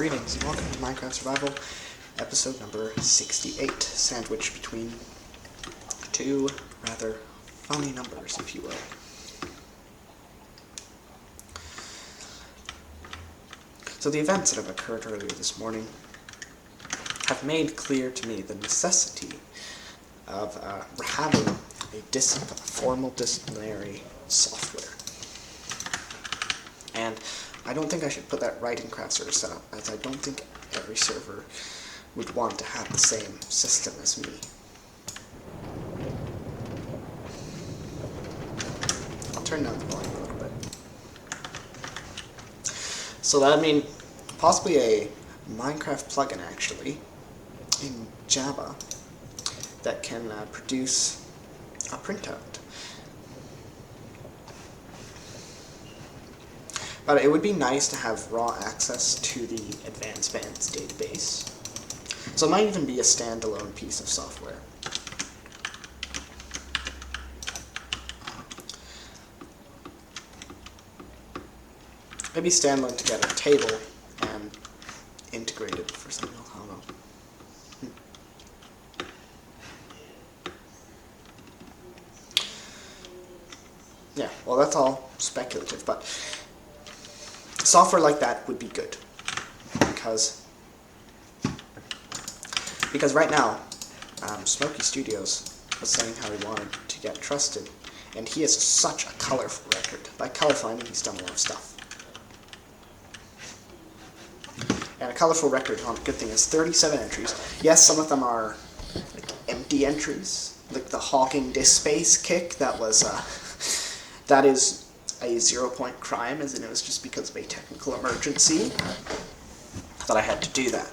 Greetings and welcome to Minecraft Survival, episode number 68, sandwiched between two rather funny numbers, if you will. So the events that have occurred earlier this morning have made clear to me the necessity of having a formal disciplinary software. And I don't think I should put that right in craft server setup, as I don't think every server would want to have the same system as me. I'll turn down the volume a little bit. So that means possibly a Minecraft plugin actually in Java that can produce a printout. But it would be nice to have raw access to the Advertisments database. So it might even be a standalone piece of software. Maybe standalone to get a table and integrate it for something else. I don't know. Yeah, well, that's all speculative, but software like that would be good, because right now, Smokey Studios was saying how he wanted to get trusted, and he has such a colorful record. By colorful, I mean he's done a lot of stuff. And a colorful record, on a good thing, is 37 entries. Yes, some of them are like empty entries, like the Hawking Disk Space kick. That is a 0-point crime, as in it was just because of a technical emergency that I had to do that.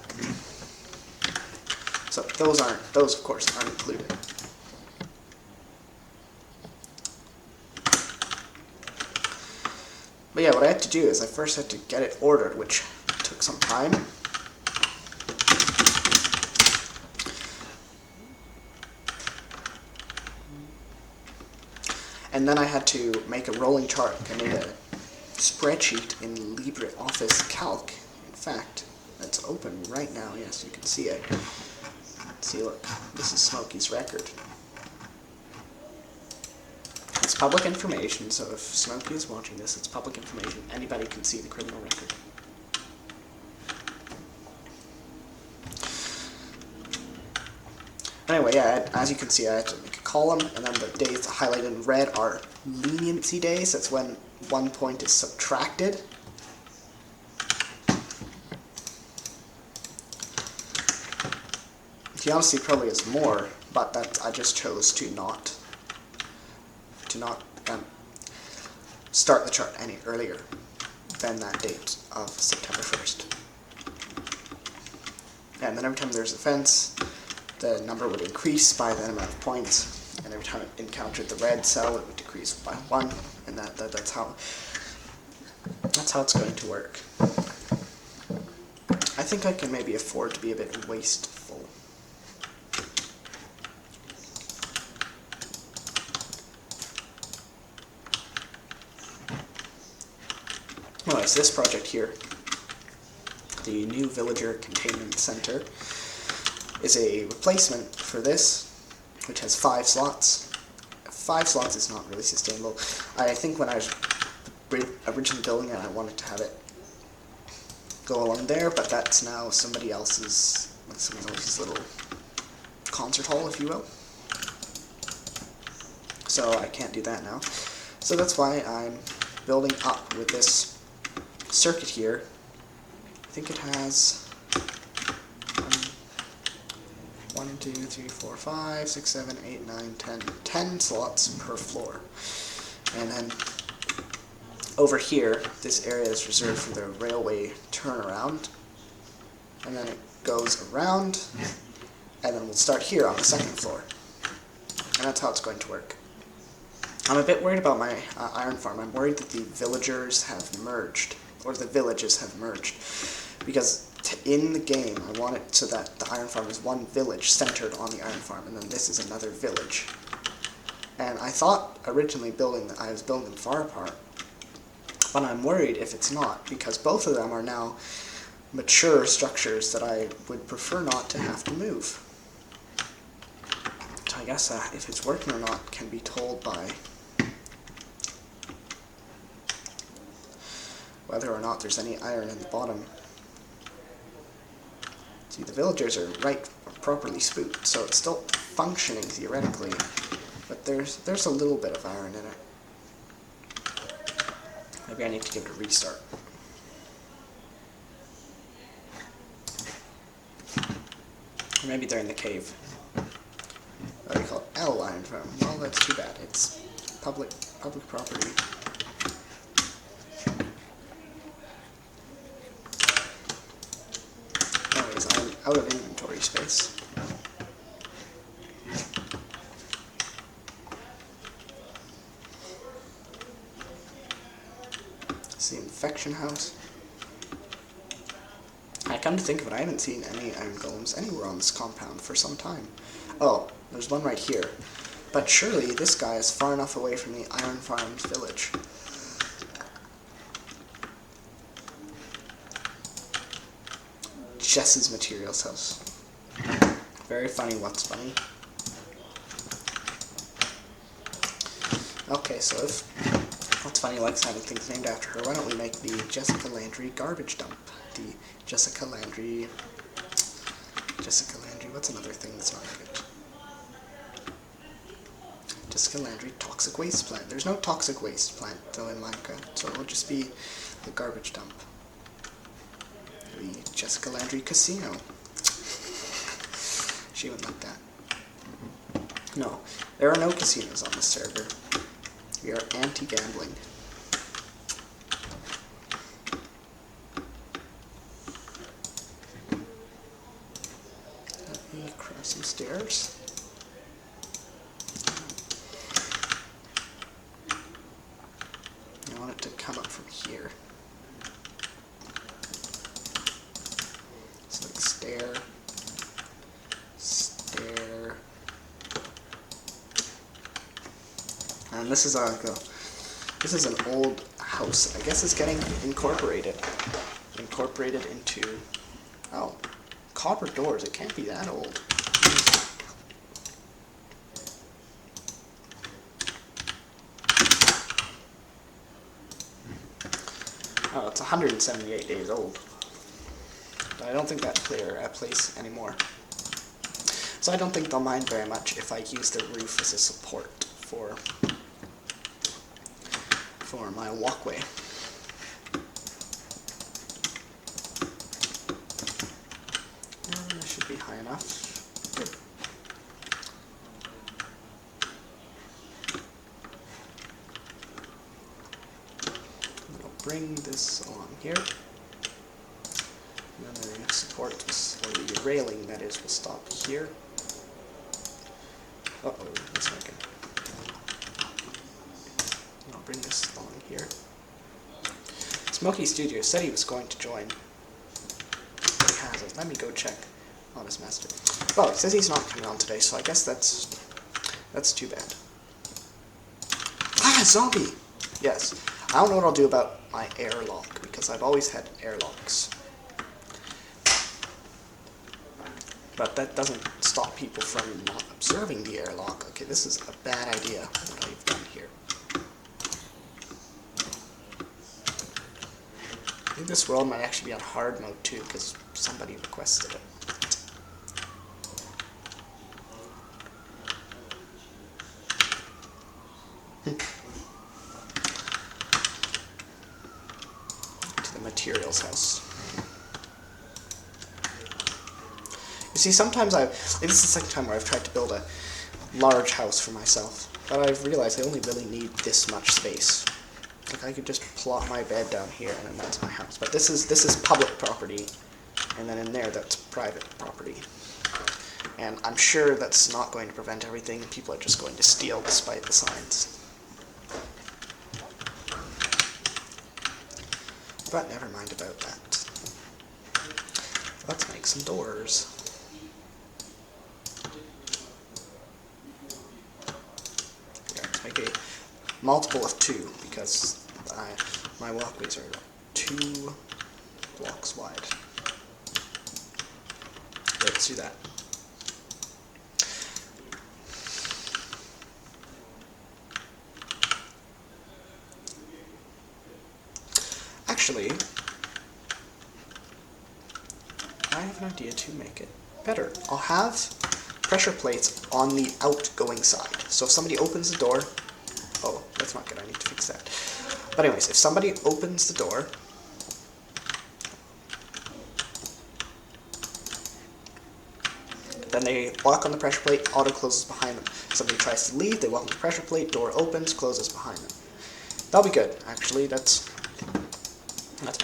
So those of course aren't included. But yeah, what I had to do is I first had to get it ordered, which took some time. And then I had to make a rolling chart. I made a spreadsheet in LibreOffice Calc. In fact, it's open right now. Yes, you can see it. See, look, this is Smokey's record. It's public information, so if Smokey is watching this, it's public information. Anybody can see the criminal record. Anyway, yeah, as you can see, I had to make a column, and then the days highlighted in red are leniency days. That's when 1 point is subtracted. The honesty probably is more, but that I just chose to not start the chart any earlier than that date of September 1st. And then every time there's a fence, the number would increase by that amount of points, and every time it encountered the red cell, it would decrease by 1, and that's how it's going to work. I think I can maybe afford to be a bit wasteful. Well, it's this project here, the new Villager Containment Center, is a replacement for this, which has 5 slots. 5 slots is not really sustainable. I think when I was originally building it, I wanted to have it go along there, but that's now somebody else's little concert hall, if you will. So I can't do that now. So that's why I'm building up with this circuit here. I think it has 1, 2, 3, 4, 5, 6, 7, 8, 9, 10 slots per floor. And then over here, this area is reserved for the railway turnaround. And then it goes around, and then we'll start here on the 2nd floor. And that's how it's going to work. I'm a bit worried about my iron farm. I'm worried that the villagers have merged, or the villages have merged, because in the game, I want it so that the iron farm is one village centered on the iron farm, and then this is another village. And I thought originally I was building them far apart, but I'm worried if it's not, because both of them are now mature structures that I would prefer not to have to move. So I guess if it's working or not can be told by whether or not there's any iron in the bottom. See, the villagers are properly spooked, so it's still functioning theoretically, but there's a little bit of iron in it. Maybe I need to give it a restart. Or maybe they're in the cave. What do you call it? L iron farm. Well, that's too bad. It's public property. Anyways, I'm out of inventory space. It's the infection house. I come to think of it, I haven't seen any iron golems anywhere on this compound for some time. Oh, there's one right here. But surely this guy is far enough away from the Iron Farms village. Jess's materials house. Very funny, what's funny? Okay, so if What's Funny likes having things named after her, why don't we make the Jessica Landry garbage dump? The Jessica Landry, what's another thing that's not good? Jessica Landry toxic waste plant. There's no toxic waste plant though in Minecraft, so it'll just be the garbage dump. The Jessica Landry casino. She would like that. No, there are no casinos on this server. We are anti-gambling. Let me cross some stairs. I want it to come up from here. So like stair. And this is an old house. I guess it's getting incorporated into, oh, copper doors. It can't be that old. Oh, it's 178 days old. But I don't think that's a place anymore. So I don't think they'll mind very much if I use the roof as a support for my walkway. That should be high enough. Good. I'll bring this along here. And then the support, or the railing that is, will stop here. Uh-oh, that's not good. I'll bring this along here. Smokey Studio said he was going to join. He hasn't. Let me go check on his master. Well, he says he's not coming on today, so I guess that's too bad. Ah, zombie! Yes. I don't know what I'll do about my airlock, because I've always had airlocks. But that doesn't stop people from not observing the airlock. Okay, this is a bad idea, what I've done here. I think this world might actually be on hard mode too, because somebody requested it. To the materials house. You see, sometimes this is the second time where I've tried to build a large house for myself, but I've realized I only really need this much space. Like, I could just plot my bed down here and then that's my house. But this is public property, and then in there that's private property. And I'm sure that's not going to prevent everything. People are just going to steal despite the signs. But never mind about that. Let's make some doors. Let's make a multiple of 2, because my walkways are 2 blocks wide. Let's do that. Actually, I have an idea to make it better. I'll have pressure plates on the outgoing side. So if somebody opens the door, oh, that's not good, I need to fix that. But anyways, if somebody opens the door, then they walk on the pressure plate, auto closes behind them. Somebody tries to leave, they walk on the pressure plate, door opens, closes behind them. That'll be good, actually. That's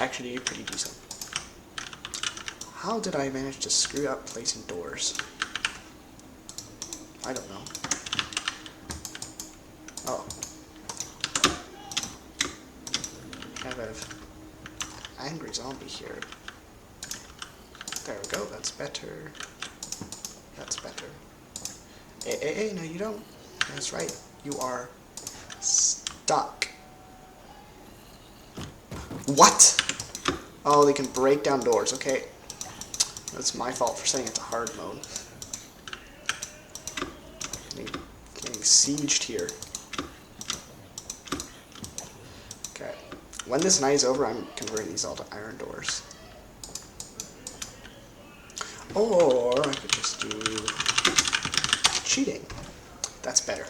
actually pretty decent. How did I manage to screw up placing doors? I don't know. Oh. I have an angry zombie here. There we go, that's better. That's better. Hey, no you don't. That's right. You are stuck. What? Oh, they can break down doors. Okay. That's my fault for setting it to hard mode. Getting sieged here. Okay. When this night is over, I'm converting these all to iron doors. Or I could just do cheating. That's better.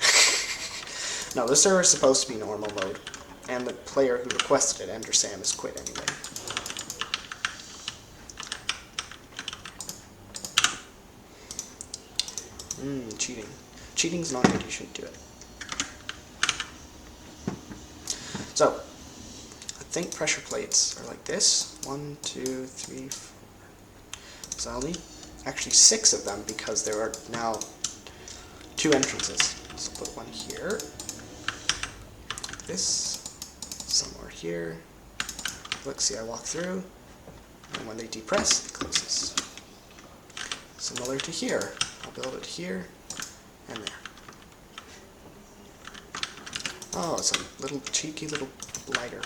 No, this server is supposed to be normal mode, and the player who requested it, Ender Sam, has quit anyway. Cheating. Cheating's not good, you shouldn't do it. So, I think pressure plates are like this. 1, 2, 3, 4. So I'll need actually 6 of them because there are now 2 entrances. So put one here. Like this. Somewhere here. Look, see, I walk through. And when they depress, it closes. Similar to here. I'll build it here and there. Oh, it's a little cheeky little blighter.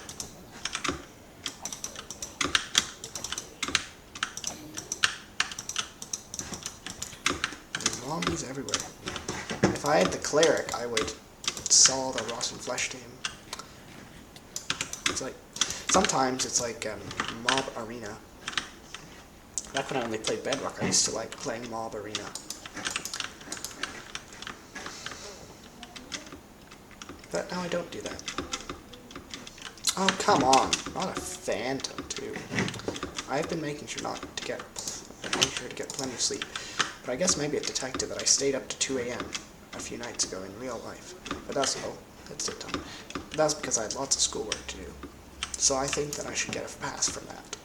There's zombies everywhere. If I had the cleric, I would saw the rotten flesh to him. It's like, sometimes it's like Mob Arena. Back when I only played Bedrock, I used to like playing Mob Arena. But now I don't do that. Oh, come on. Not a phantom, too. I've been making sure to get plenty of sleep. But I guess maybe it detected that I stayed up to 2 a.m. a few nights ago in real life. But that's it done. But that's because I had lots of schoolwork to do. So I think that I should get a pass from that.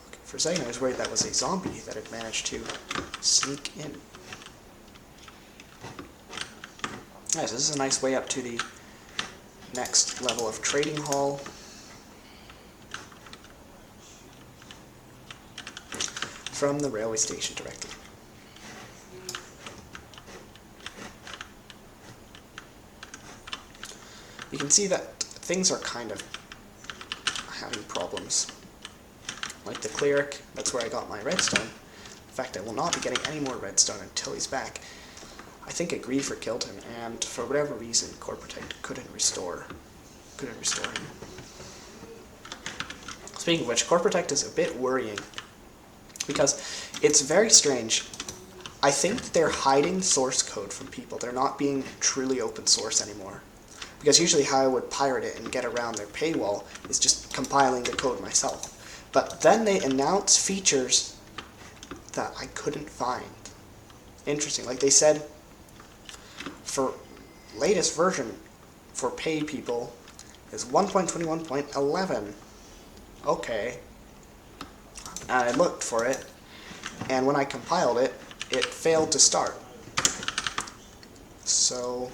Okay, for a second I was worried that was a zombie that had managed to sneak in. Nice, this is a nice way up to the next level of trading hall. From the railway station directly. You can see that things are kind of having problems. Like the cleric, that's where I got my redstone. In fact, I will not be getting any more redstone until he's back. I think a griefer killed him, and for whatever reason, Corprotect couldn't restore him. Speaking of which, Corprotect is a bit worrying, because it's very strange. I think they're hiding source code from people. They're not being truly open source anymore. Because usually how I would pirate it and get around their paywall is just compiling the code myself. But then they announce features that I couldn't find. Interesting. Like they said, for latest version for paid people is 1.21.11. Okay. And I looked for it, and when I compiled it, it failed to start. So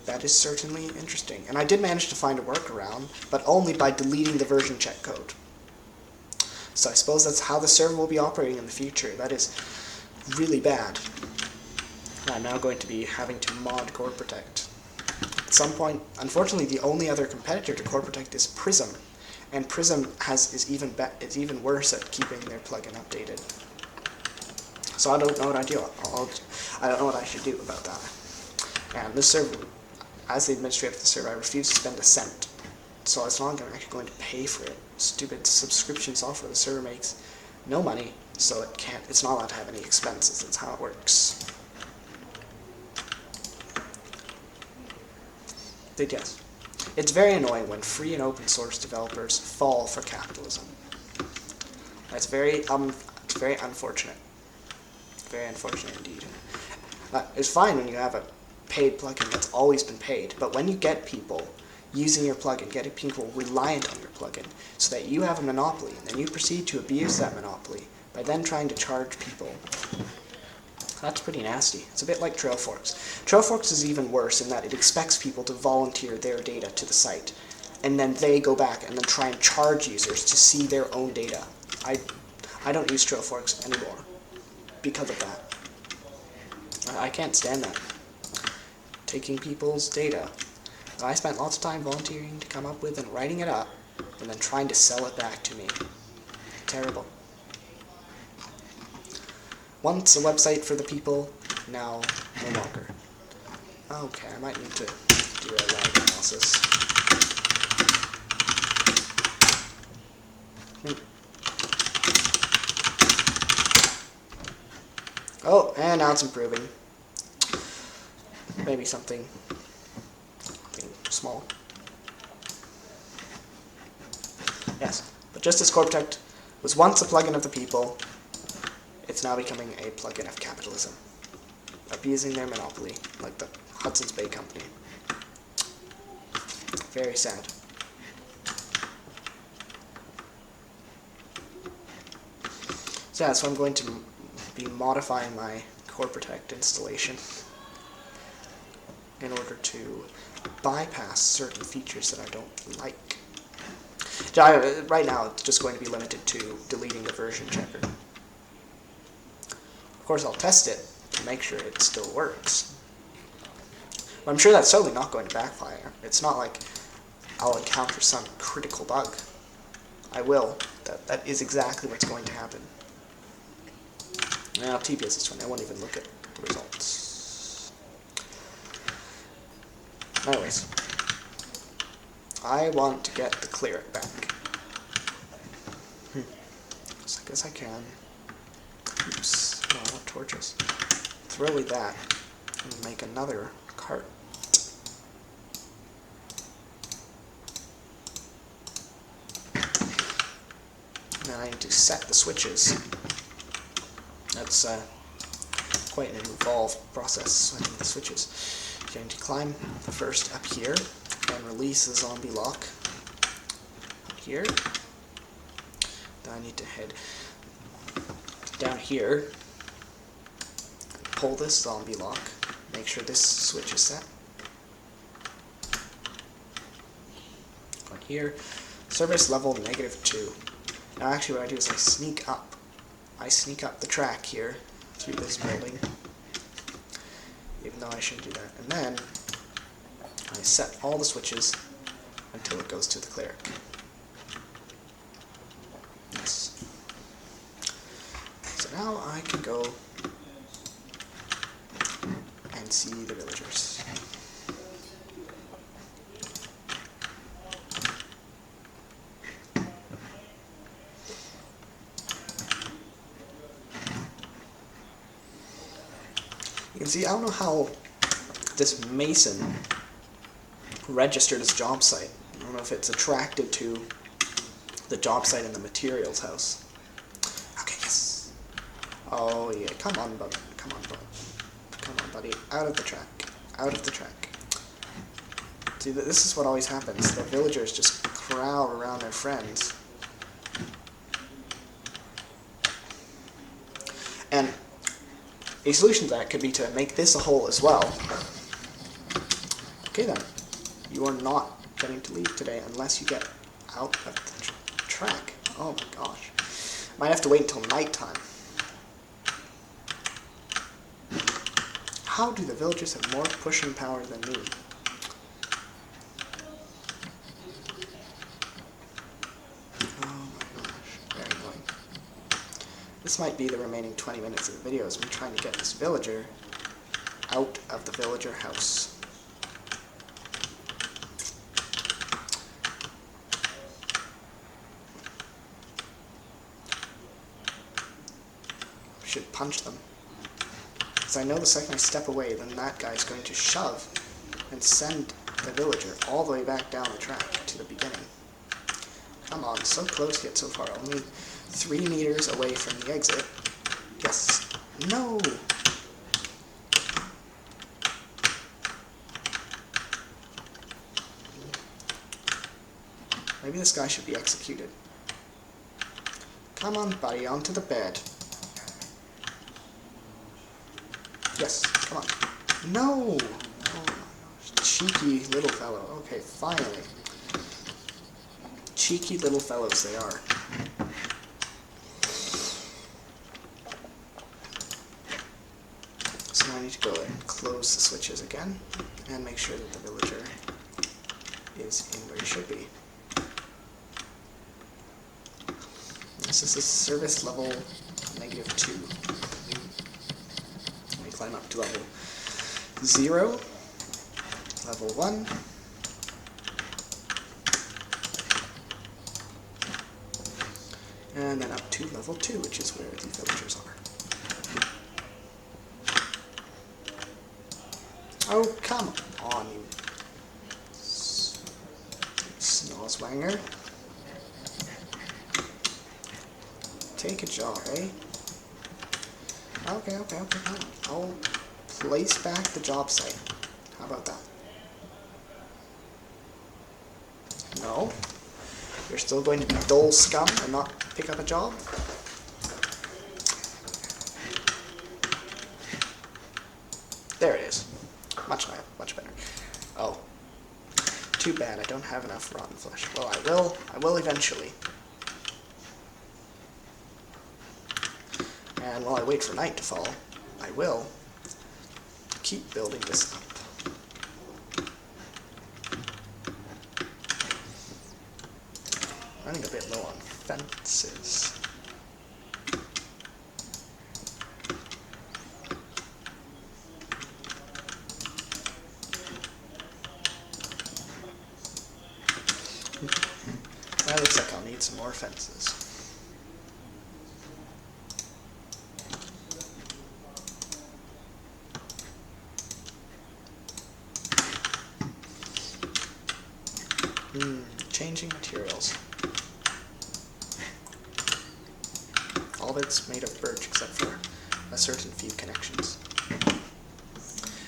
that is certainly interesting. And I did manage to find a workaround, but only by deleting the version check code. So I suppose that's how the server will be operating in the future. That is really bad. I'm now going to be having to mod Corprotect. At some point, unfortunately, the only other competitor to Corprotect is Prism. And Prism is even worse at keeping their plugin updated. So I don't know what I do. I don't know what I should do about that. And this server, as the administrator of the server, I refuse to spend a cent. So it's not actually going to pay for it. Stupid subscription software. The server makes no money, so it's not allowed to have any expenses. That's how it works. But yes, it's very annoying when free and open source developers fall for capitalism. It's very unfortunate. Very unfortunate indeed. It's fine when you have a paid plugin that's always been paid, but when you get people using your plugin, getting people reliant on your plugin, so that you have a monopoly, and then you proceed to abuse that monopoly by then trying to charge people, that's pretty nasty. It's a bit like Trailforks. Trailforks is even worse in that it expects people to volunteer their data to the site, and then they go back and then try and charge users to see their own data. I don't use Trailforks anymore because of that. I can't stand that. Taking people's data that I spent lots of time volunteering to come up with and writing it up, and then trying to sell it back to me. Terrible. Once a website for the people, now no longer. Okay, I might need to do a lag analysis. Oh, and now it's improving. Maybe something small. Yes, but Justice Core Protect was once a plugin of the people. It's now becoming a plugin of capitalism, abusing their monopoly, like the Hudson's Bay Company. Very sad. So yeah, so I'm going to be modifying my Core Protect installation in order to bypass certain features that I don't like. Right now, it's just going to be limited to deleting the version checker. Of course, I'll test it to make sure it still works. But I'm sure that's totally not going to backfire. It's not like I'll encounter some critical bug. I will. That is exactly what's going to happen. And I'll TPS this one. I won't even look at the results. Anyways, I want to get the cleric back. So I guess I can. Oops. No, I want torches. Throw away that and make another cart. Then I need to set the switches. That's quite an involved process, setting the switches. You're going to climb first up here and release the zombie lock here. Then I need to head down here, pull this zombie lock, make sure this switch is set. On here, service level -2. Now actually what I do is I sneak up the track here through this building, even though I shouldn't do that. And then I set all the switches until it goes to the cleric. Yes. So now I can go and see the villagers. You can see, I don't know how this mason registered as job site. I don't know if it's attracted to the job site in the materials house. Okay, yes. Oh yeah, come on, buddy. Come on, buddy. Come on, buddy. Out of the track. Out of the track. See, this is what always happens. The villagers just crowd around their friends. And a solution to that could be to make this a hole as well. Okay then. You are not getting to leave today unless you get out of the track. Oh my gosh. Might have to wait until nighttime. How do the villagers have more pushing power than me? This might be the remaining 20 minutes of the video, is me trying to get this villager out of the villager house. Should punch them. Because I know the second I step away, then that guy's going to shove and send the villager all the way back down the track to the beginning. Come on, so close yet so far. Only 3 meters away from the exit. Yes. No! Maybe this guy should be executed. Come on, buddy, onto the bed. Yes, come on. No! Oh, cheeky little fellow. Okay, finally. Cheeky little fellows they are. So now I need to go and close the switches again and make sure that the villager is in where he should be. This is a service level -2. Let me climb up to level 0, level 1, and then up to level 2, which is where the villagers are. Oh, come on, you snozwanger. Take a job, eh? Okay, come on. I'll place back the job site. How about that? No? You're still going to be dull scum and not pick up a job? There it is. Much better. Oh. Too bad, I don't have enough rotten flesh. Well, I will eventually. And while I wait for night to fall, I will keep building this up. Running a bit low on fences. That looks like I'll need some more fences. Changing materials. All of it's made of birch except for a certain few connections.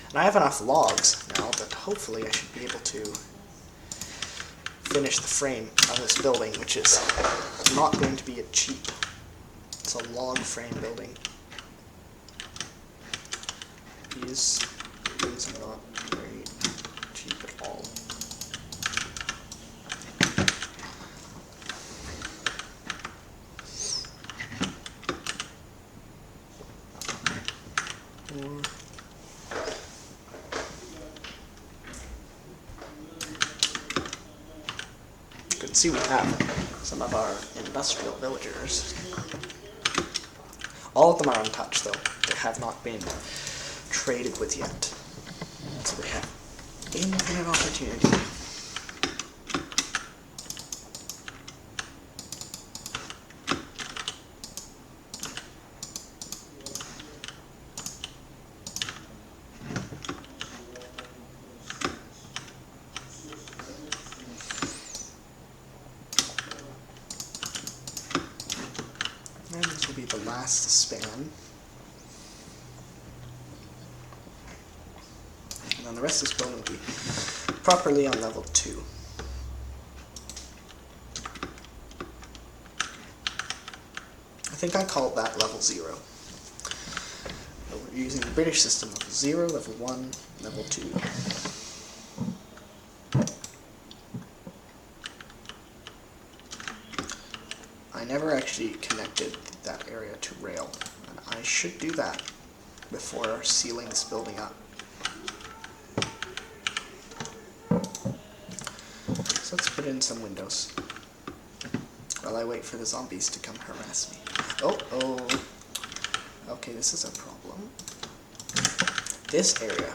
And I have enough logs now that hopefully I should be able to finish the frame of this building, which is not going to be cheap. It's a log frame building. These things are not very cheap at all. You can see we have some of our industrial villagers. All of them are untouched though. They have not been traded with yet. So they have infinite opportunity. And this will be the last span. And then the rest of this building will be properly on level 2. I think I called that level 0. So we're using the British system: level 0, level 1, level 2. I never actually connected that area to rail, and I should do that before sealing this building up. So let's put in some windows while I wait for the zombies to come harass me. Oh, oh. Okay, this is a problem. This area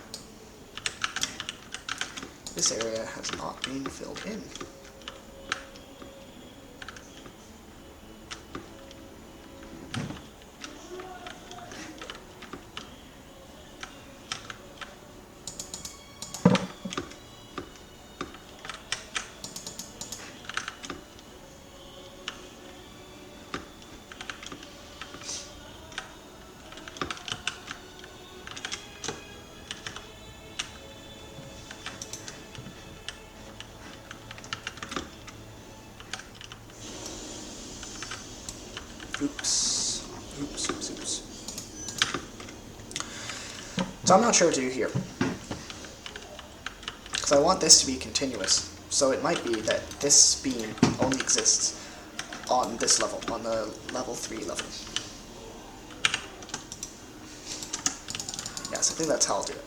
has not been filled in. Oops. Oops, oops, oops. So I'm not sure what to do here. Because I want this to be continuous. So it might be that this beam only exists on this level, on the level 3 level. Yes, I think that's how I'll do it.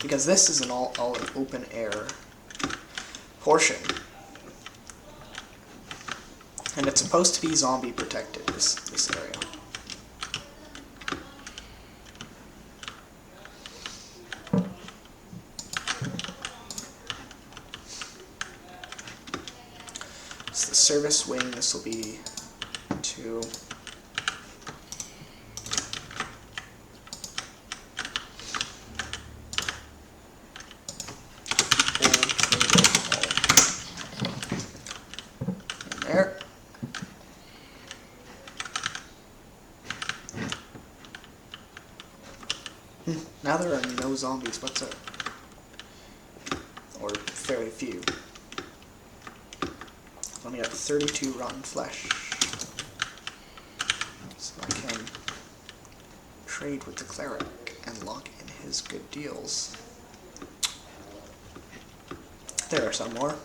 Because this is an all an open air portion. And it's supposed to be zombie protected, this area. It's the service wing, this will be 2. There. Now there are no zombies whatsoever. Or very few. Only got 32 rotten flesh. So I can trade with the cleric and lock in his good deals. There are some more.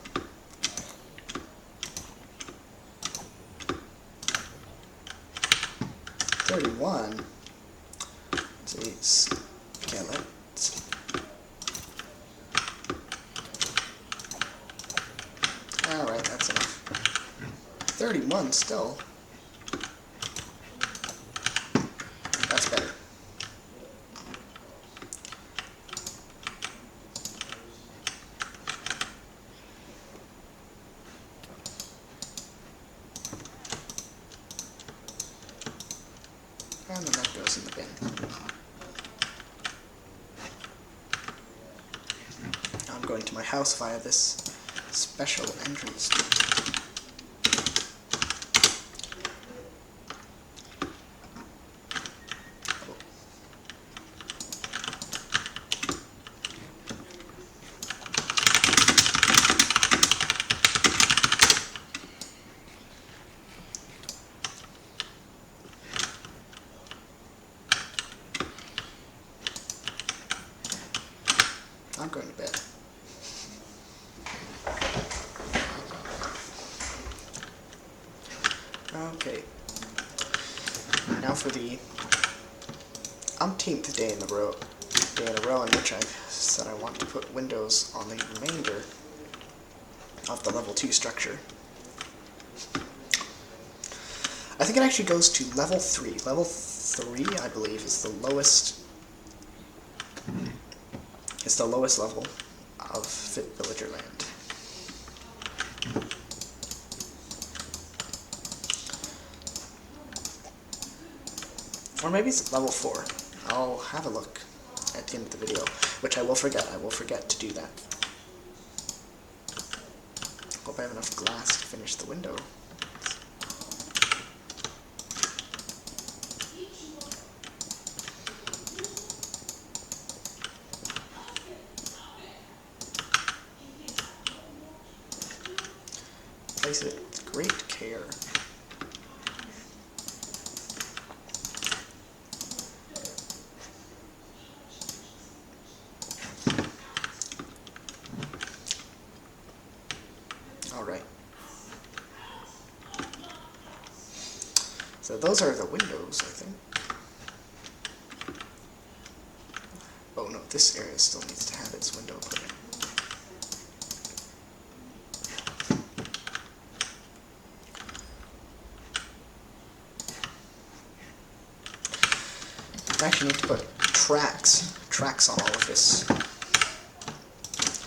$31. Let's see. Skeleton. Alright, that's enough. 31 still. That's better. And then that goes in the bin. I'm going to my house via this special entrance. I'm going to bed. Okay. Now for the umpteenth day in a row in which I said I want to put windows on the remainder of the level 2 structure. I think it actually goes to level 3. Level 3, I believe, is the lowest. It's the lowest level of Fit Villager Land. Or maybe it's level 4. I'll have a look at the end of the video, which I will forget. I will forget to do that. Hope I have enough glass to finish the window. Place it with great care. Alright. So those are the windows, I think. Oh no, this area still needs to have its window put in. I actually need to put tracks on all of this.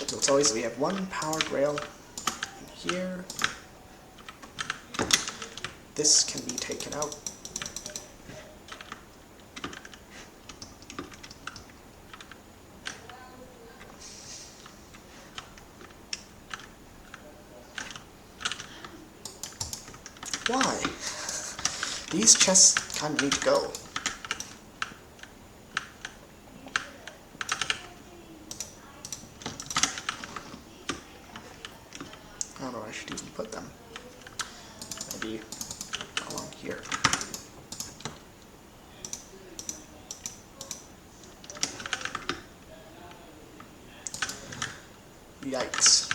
So it's always, we have one powered rail in here. This can be taken out. Why? These chests kind of need to go. I don't know where I should even put them. Maybe along here. Yikes.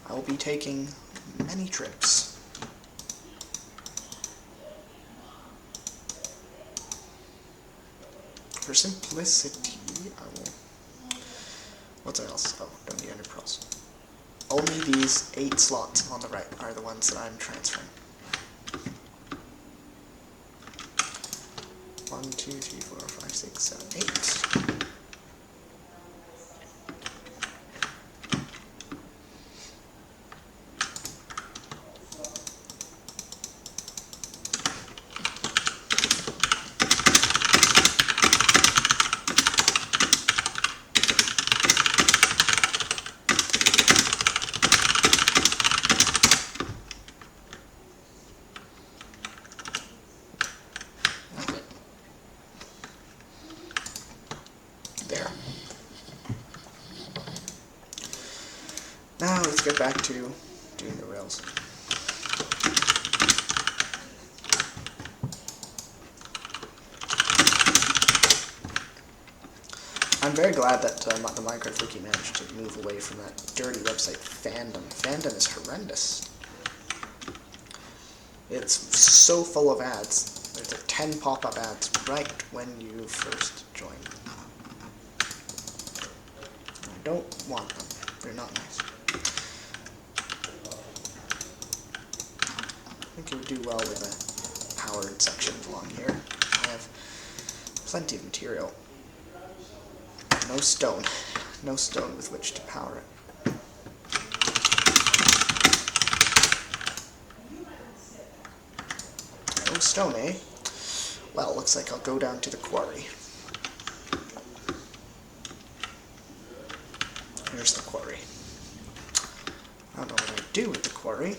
I will be taking many trips. For simplicity, I will... What's else? Oh, don't need any pearls. Only these 8 slots on the right are the ones that I'm transferring. 1, 2, 3, 4, 5, 6, 7, 8. There. Now let's get back to doing the rails. I'm very glad that the Minecraft Wiki managed to move away from that dirty website Fandom. Fandom is horrendous. It's so full of ads. There's like 10 pop-up ads right when you first join. I don't want them. They're not nice. I think it would do well with a powered section along here. I have plenty of material. No stone. No stone with which to power it. No stone, eh? Well, looks like I'll go down to the quarry. Here's the quarry. I don't know what I do with the quarry.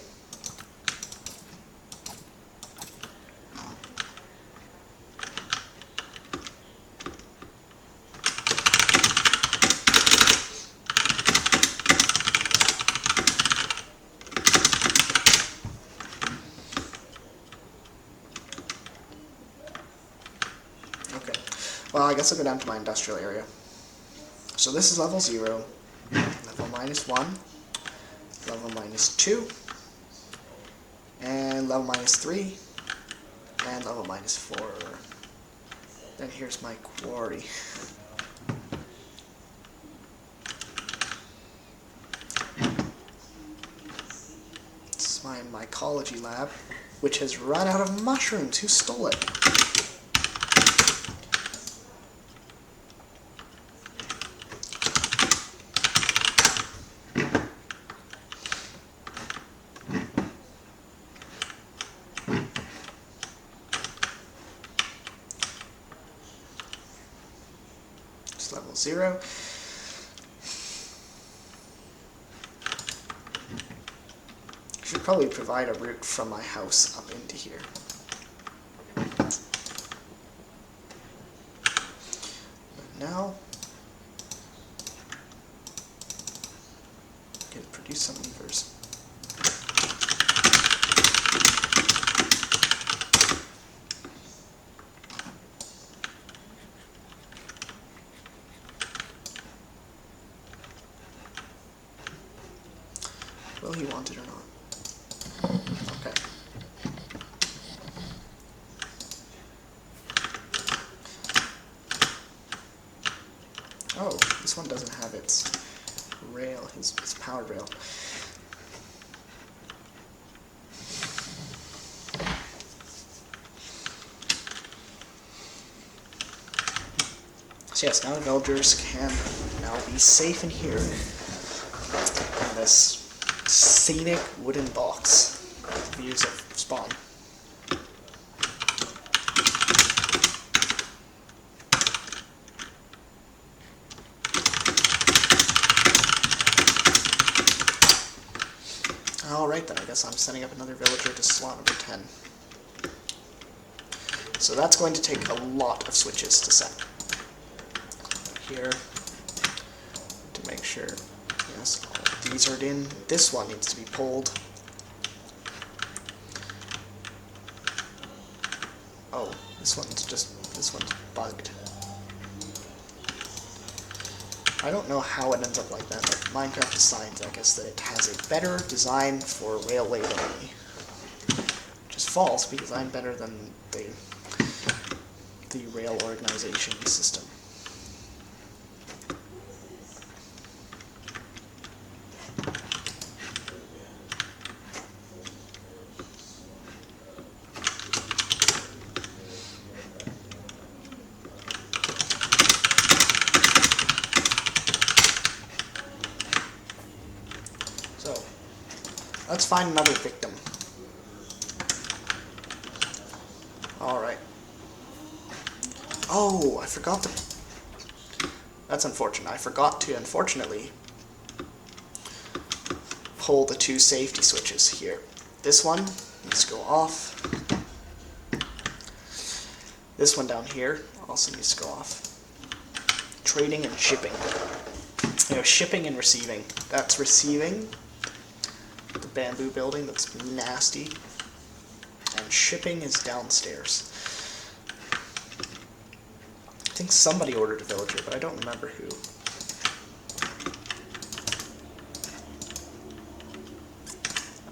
Well, I guess I'll go down to my industrial area. So this is level 0, level -1, level -2, and level -3, and level -4. Then here's my quarry. This is my mycology lab, which has run out of mushrooms. Who stole it? Level 0. Should probably provide a route from my house up into here. But now, I can produce some levers. Will he want it or not? Okay. Oh, this one doesn't have its rail, its powered rail. So yes, now the villagers can now be safe in here, in this scenic wooden box. Views of spawn. Alright then, I guess I'm setting up another villager to slot number 10. So that's going to take a lot of switches to set. Here, to make sure, yes, all of these are in. This one needs to be pulled. Oh, this one's bugged. I don't know how it ends up like that, but Minecraft decides, I guess, that it has a better design for railway than me. Which is false, because I'm better than the rail organization system. So, let's find another victim. Alright. Oh, I forgot to... That's unfortunate. I forgot to, unfortunately, pull the 2 safety switches here. This one needs to go off. This one down here also needs to go off. Trading and shipping. You know, shipping and receiving. That's receiving the bamboo building, that's nasty. And shipping is downstairs. I think somebody ordered a villager, but I don't remember who.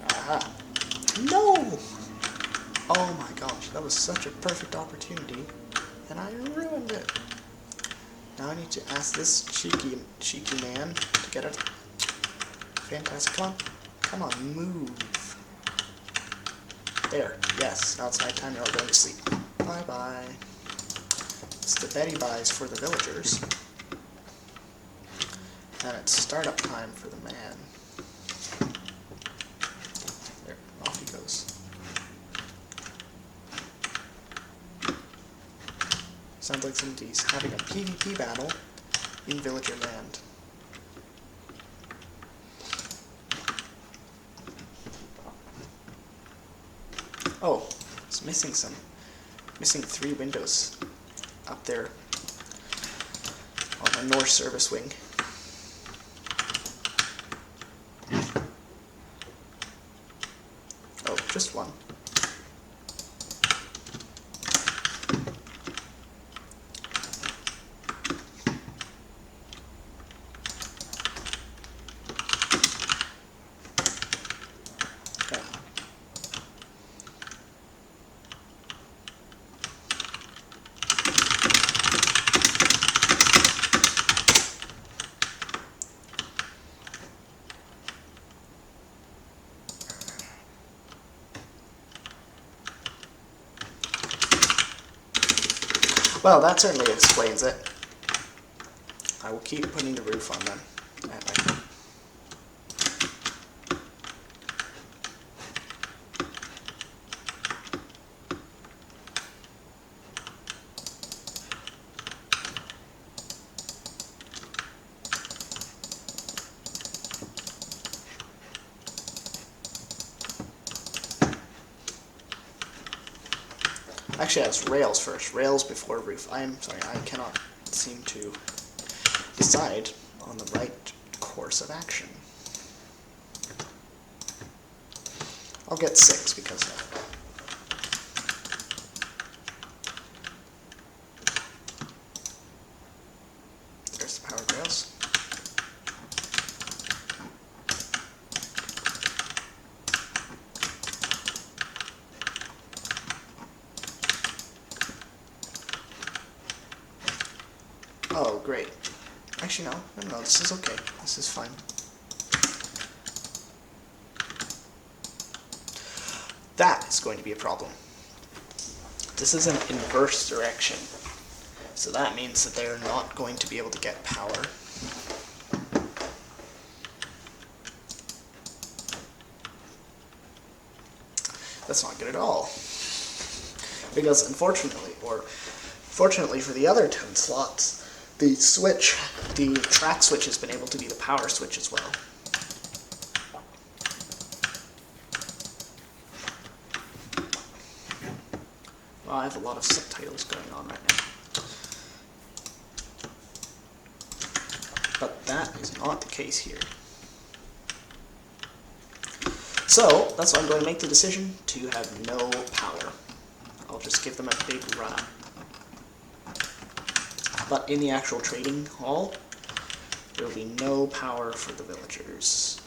Aha. No! Oh my gosh, that was such a perfect opportunity, and I ruined it. Now I need to ask this cheeky man to get it. Fantastic. Come on, move. There. Yes, now it's nighttime, you're all going to sleep. Bye-bye. It's the Betty buys for the villagers. And it's startup time for the man. There, off he goes. Sounds like somebody's having a PvP battle in villager land. Oh, it's missing 3 windows up there on the north service wing. Oh, just one. Well, that certainly explains it. I will keep putting the roof on them. Actually, that's rails first. Rails before roof. I'm sorry, I cannot seem to decide on the right course of action. I'll get 6 because of that. There's the powered rails. Oh, great. Actually, no, this is okay. This is fine. That is going to be a problem. This is an inverse direction. So that means that they're not going to be able to get power. That's not good at all. Because unfortunately, or fortunately for the other 10 slots, the track switch has been able to be the power switch as well. Well, I have a lot of subtitles going on right now. But that is not the case here. So, that's why I'm going to make the decision to have no power. I'll just give them a big run-up. But in the actual trading hall, there will be no power for the villagers.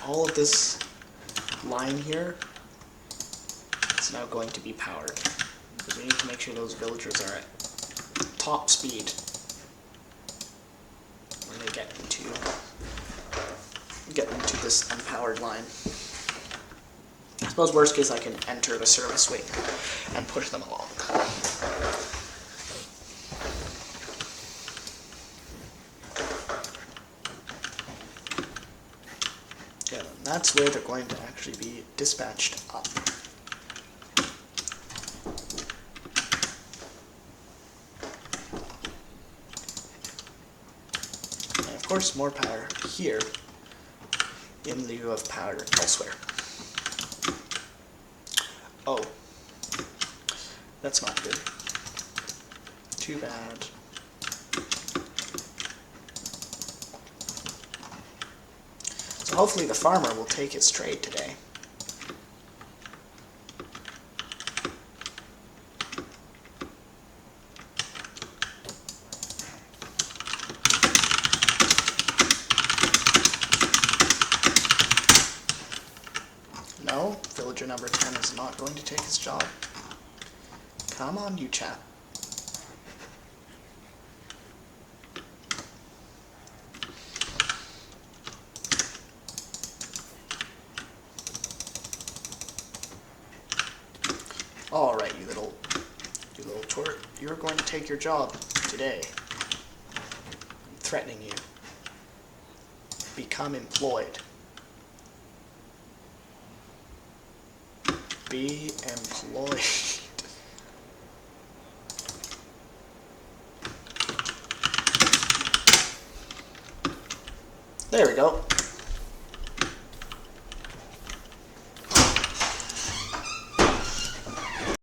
All of this line here is now going to be powered, because we need to make sure those villagers are at top speed when they get into this unpowered line. I suppose worst case I can enter the service wing and push them along. Yeah, that's where they're going to actually be dispatched up. And of course, more power here in lieu of power elsewhere. Oh, that's not good. Too bad. So hopefully the farmer will take his trade today. No, villager number 10 is not going to take his job. Come on, you chap. All right, you little twerp. You're going to take your job today. I'm threatening you. Become employed. Be employed. There we go.